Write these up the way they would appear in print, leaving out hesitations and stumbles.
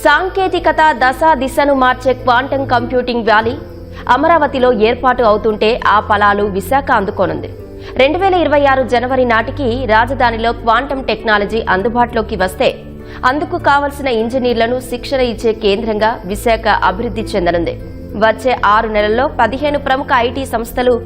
సాంకేతికత దశ దిశను మార్చే క్వాంటం కంప్యూటింగ్ వ్యాలీ అమరావతిలో ఏర్పాటు అవుతుంటే ఆ ఫలాలు విశాఖ అందుకోనుంది. 2026 జనవరి నాటికి రాజధానిలో క్వాంటం టెక్నాలజీ అందుబాటులోకి వస్తే అందుకు కావలసిన ఇంజనీర్లను శిక్షణ ఇచ్చే కేంద్రంగా విశాఖ అభివృద్ధి చెందనుంది. వచ్చే 6 నెలల్లో 15 ప్రముఖ ఐటీ సంస్థలు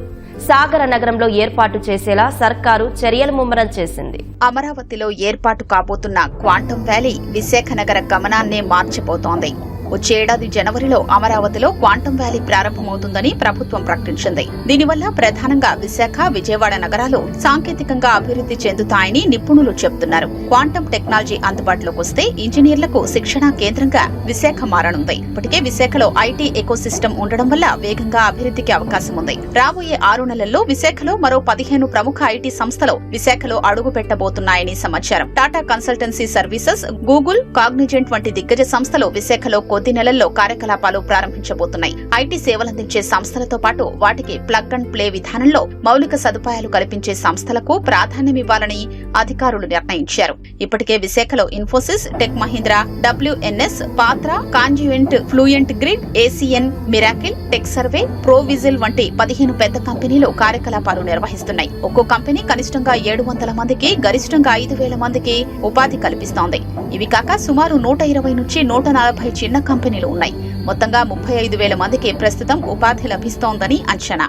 సాగర నగరంలో ఏర్పాటు చేసేలా సర్కారు చర్యలు ముమ్మరం చేసింది. అమరావతిలో ఏర్పాటు కాబోతున్న క్వాంటం వ్యాలీ విశాఖ నగర గమనాన్నే మార్చిపోతోంది. వచ్చే ఏడాది జనవరిలో అమరావతిలో క్వాంటం వ్యాలీ ప్రారంభమవుతుందని ప్రభుత్వం ప్రకటించింది. దీనివల్ల ప్రధానంగా విశాఖ, విజయవాడ నగరాలు సాంకేతికంగా అభివృద్ధి చెందుతాయని నిపుణులు చెబుతున్నారు. క్వాంటం టెక్నాలజీ అందుబాటులోకి వస్తే ఇంజనీర్లకు శిక్షణా కేంద్రంగా విశాఖ మారనుంది. ఇప్పటికే విశాఖలో ఐటీ ఎకోసిస్టమ్ ఉండడం వల్ల వేగంగా అభివృద్ధికి అవకాశం ఉంది. రాబోయే 6 నెలల్లో విశాఖలో మరో 15 ప్రముఖ ఐటీ సంస్థలు విశాఖలో అడుగు పెట్టబోతున్నాయని సమాచారం. Tata consultancy services, Google, Cognizant వంటి దిగ్గజ సంస్థలు విశాఖలో కొద్ది నెలల్లో కార్యకలాపాలు ప్రారంభించబోతున్నాయి. ఐటీ సేవలందించే సంస్థలతో పాటు వాటికి ప్లగ్ అండ్ ప్లే విధానంలో మౌలిక సదుపాయాలు కల్పించే సంస్థలకు ప్రాధాన్యమివ్వాలని అధికారులు నిర్ణయించారు. ఇప్పటికే విశాఖలో Infosys, tech Mahindra, WNS, Patra, Conduent, Fluent Grid, ACN, Miracle, Tech Survey, ProVigil వంటి 15 పెద్ద కంపెనీలు కార్యకలాపాలు నిర్వహిస్తున్నాయి. ఒక్కో కంపెనీ కనిష్టంగా 700 మందికి, గరిష్టంగా 5,000 మందికి ఉపాధి కల్పిస్తోంది. ఇవి కాక సుమారు 120 నుంచి 140 చిన్న కంపెనీలు ఉన్నాయి. మొత్తంగా 35,000 మందికి ప్రస్తుతం ఉపాధి లభిస్తోందని అంచనా.